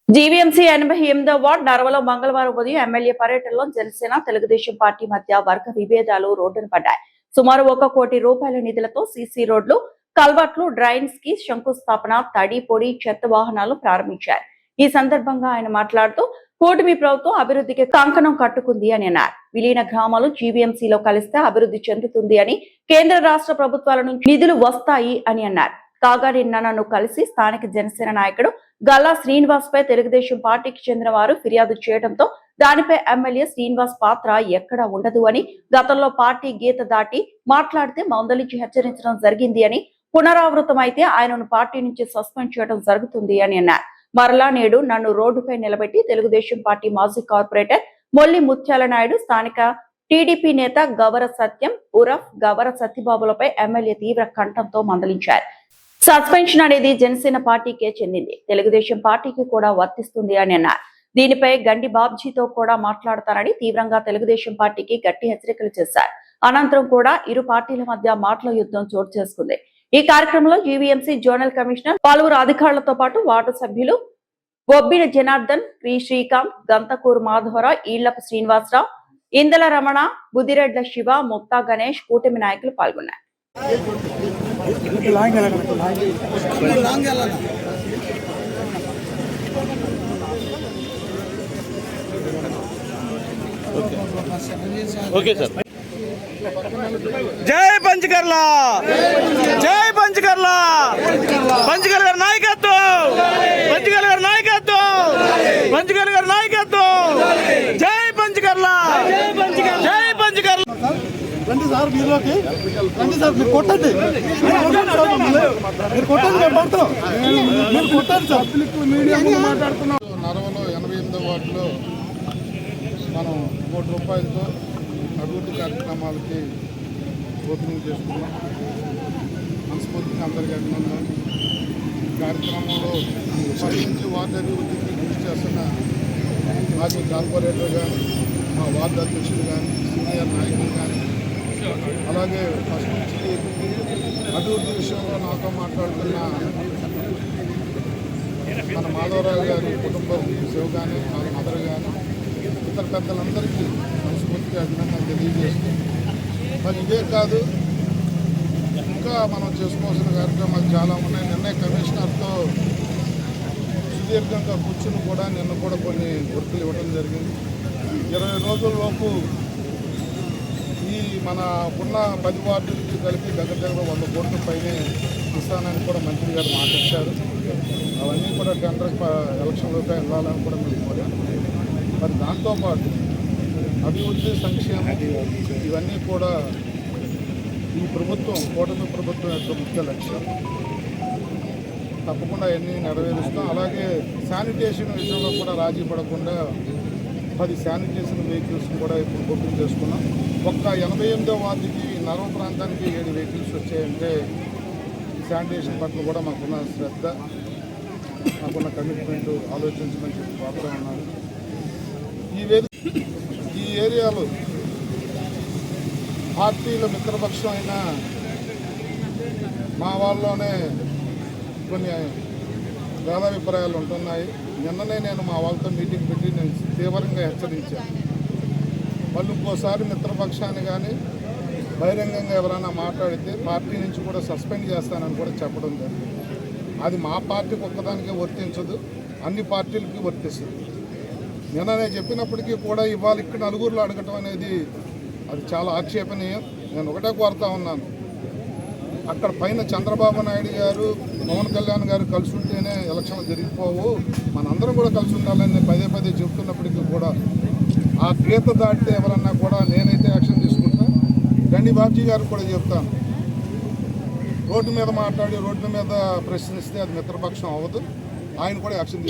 GVMC 88వ ward నరవలో మంగళవారం ఉదయం MLA పర్యటనలో జనసేన తెలుగుదేశం పార్టీ మధ్య వర్గ విభేదాలు రోడ్డున పడ్డాయి. సుమారు 1 కోటి రూపాయల నిధులతో సీసీ రోడ్లు, కల్వర్ట్లు, డ్రైన్స్ కి శంకుస్థాపన, తడి పొడి చెత్త వాహనాలు ప్రారంభించారు. ఈ సందర్భంగా ఆయన మాట్లాడుతూ కూటమి ప్రభుత్వం అభివృద్ధికి కంకణం కట్టుకుంది అని అన్నారు. విలీన గ్రామాలు జీవీఎంసీలో కలిస్తే అభివృద్ధి చెందుతుంది అని, కేంద్ర రాష్ట్ర ప్రభుత్వాల నుంచి నిధులు వస్తాయి అని అన్నారు. కాగా నిన్న నన్ను కలిసి స్థానిక జనసేన నాయకుడు గల్లా శ్రీనివాస్ పై తెలుగుదేశం పార్టీకి చెందిన వారు ఫిర్యాదు చేయడంతో దానిపై ఎమ్మెల్యే శ్రీనివాస్ పాత్ర ఎక్కడా ఉండదు అని, గతంలో పార్టీ గీత దాటి మాట్లాడితే మందలించి హెచ్చరించడం జరిగింది అని, పునరావృతమైతే ఆయనను పార్టీ నుంచి సస్పెండ్ చేయడం జరుగుతుంది అని అన్నారు. మరలా నేడు నన్ను రోడ్డుపై నిలబెట్టి తెలుగుదేశం పార్టీ మాజీ కార్పొరేటర్ మొల్లి ముత్యాల నాయుడు, స్థానిక టీడీపీ నేత గవర సత్యం ఉరఫ్ గవర సత్యబాబులపై ఎమ్మెల్యే తీవ్ర కంఠంతో మందలించారు. సస్పెన్షన్ అనేది జనసేన పార్టీకే చెందింది, తెలుగుదేశం పార్టీకి కూడా వర్తిస్తుంది అని అన్నారు. దీనిపై గండి బాబ్జీతో కూడా మాట్లాడతారని తీవ్రంగా తెలుగుదేశం పార్టీకి గట్టి హెచ్చరికలు చేశారు. అనంతరం కూడా ఇరు పార్టీల మధ్య మాటల యుద్ధం చోటు చేసుకుంది. ఈ కార్యక్రమంలో జీవీఎంసీ జోనల్ కమిషనర్, పలువురు అధికారులతో పాటు వార్డు సభ్యులు బొబ్బిన జనార్దన్, శ్రీకాంత్, గంతకూరు మాధవరావు, ఈళ్లపు శ్రీనివాసరావు, ఇందల రమణ, బుదిరెడ్ల శివ, ముక్తా గణేష్, కూటమి నాయకులు పాల్గొన్నారు. జై పంచకర్ల, జై పంచకర్ల, పంచకర్ల గారి నాయకత్వం, పంచకర్ల గారి నాయకత్వం, పంచకర్ల గారి నాయకత్వం. జై పంచకర్ల, జై పంచకర్ల. రండి సార్, మీలోకి రండి సార్, మీరు కొట్టండి, మీరు కొట్టండి, మేము పడతాం, మీరు కొట్టండి సార్. మీడియా ముందు మాట్లాడుతున్నాం. నరవలో 88వ వార్డులో మనం 1 కోటి రూపాయలతో అభివృద్ధి కార్యక్రమాలకి ఓపెనింగ్ చేసుకున్నాం. మనస్ఫూర్తిగా అందరికీ అభినందనలు. ఈ కార్యక్రమంలో ఫస్ట్ నుంచి వార్డు అభివృద్ధికి కృషి చేస్తున్న మాజీ కార్పొరేటర్ కానీ, మా వార్డు అధ్యక్షులు కానీ, సీనియర్ నాయకులు కానీ, అలాగే ఫస్ట్ నుంచి అభివృద్ధి విషయంలో నాతో మాట్లాడుతున్న మన మాధవరావు గారి కుటుంబం శివ కానీ, వాళ్ళ మదర్ కానీ, ఇతర పెద్దలందరికీ మనస్ఫూర్తిగా అభినందనలు తెలియజేస్తూ, మరి ఇదే కాదు ఇంకా మనం చేసుకోవాల్సిన కార్యక్రమాలు చాలా ఉన్నాయి. నిన్నే కమిషనర్తో సుదీర్ఘంగా కూర్చుని కూడా నిన్న కూడా కొన్ని వర్కులు ఇవ్వడం జరిగింది. 20 రోజుల్లోపు ఈ మన ఉన్న 10 వార్డులకి కలిపి దగ్గర 100 కోట్ల పైనే ఇస్తానని కూడా మంత్రి గారు మాట్లాడారు. అవన్నీ కూడా టెండర్ ఎలక్షన్లోకి వెళ్ళాలని కూడా మేము కోరాము. మరి దాంతోపాటు అభివృద్ధి, సంక్షేమం ఇవన్నీ కూడా ఈ ప్రభుత్వం, కూటమి ప్రభుత్వం యొక్క ముఖ్య లక్ష్యం. తప్పకుండా అన్నీ నెరవేరుస్తాం. అలాగే శానిటేషన్ విషయంలో కూడా రాజీ పడకుండా 10 శానిటేషన్ వెహికల్స్ కూడా ఇప్పుడు బుకింగ్ చేసుకున్నాం. ఒక్క 88వ వార్డుకి నరవ ప్రాంతానికి 7 వెహికల్స్ వచ్చాయంటే శానిటేషన్ పట్ల కూడా మాకున్న శ్రద్ధ, మాకున్న కమిట్మెంట్ ఆలోచించమని చెప్పి కోరుతూ ఉన్నారు. ఈ ఏరియాలో పార్టీల మిత్రపక్షం అయిన మా వాళ్ళలోనే కొన్ని భేదాభిప్రాయాలు ఉంటున్నాయి. నిన్ననే నేను మా వాళ్ళతో మీటింగ్ పెట్టి నేను తీవ్రంగా హెచ్చరించాను. వాళ్ళు ఇంకోసారి మిత్రపక్షాన్ని కానీ బహిరంగంగా ఎవరైనా మాట్లాడితే పార్టీ నుంచి కూడా సస్పెండ్ చేస్తానని కూడా చెప్పడం జరిగింది. అది మా పార్టీకి ఒక్కదానికే వర్తించదు, అన్ని పార్టీలకి వర్తిస్తుంది. నిన్ననే చెప్పినప్పటికీ కూడా ఇవాళ ఇక్కడ నలుగురిలో అడగటం అనేది అది చాలా ఆక్షేపణీయం. నేను ఒకటే కోరుతా ఉన్నాను, అక్కడ పైన చంద్రబాబు నాయుడు గారు, పవన్ కళ్యాణ్ గారు కలిసి ఉంటేనే ఎలక్షన్లు జరిగిపోవు, మనందరం కూడా కలిసి ఉండాలని పదే చెప్తున్నప్పటికీ కూడా ఆ గీత దాటితే ఎవరన్నా కూడా నేనైతే యాక్షన్ తీసుకుంటా. గండి బాబ్జీ గారు కూడా చెప్తాను, రోడ్డు మీద మాట్లాడి రోడ్డు మీద ప్రశ్నిస్తే అది మిత్రపక్షం అవ్వదు, ఆయన కూడా యాక్షన్ తీసుకుంటాను.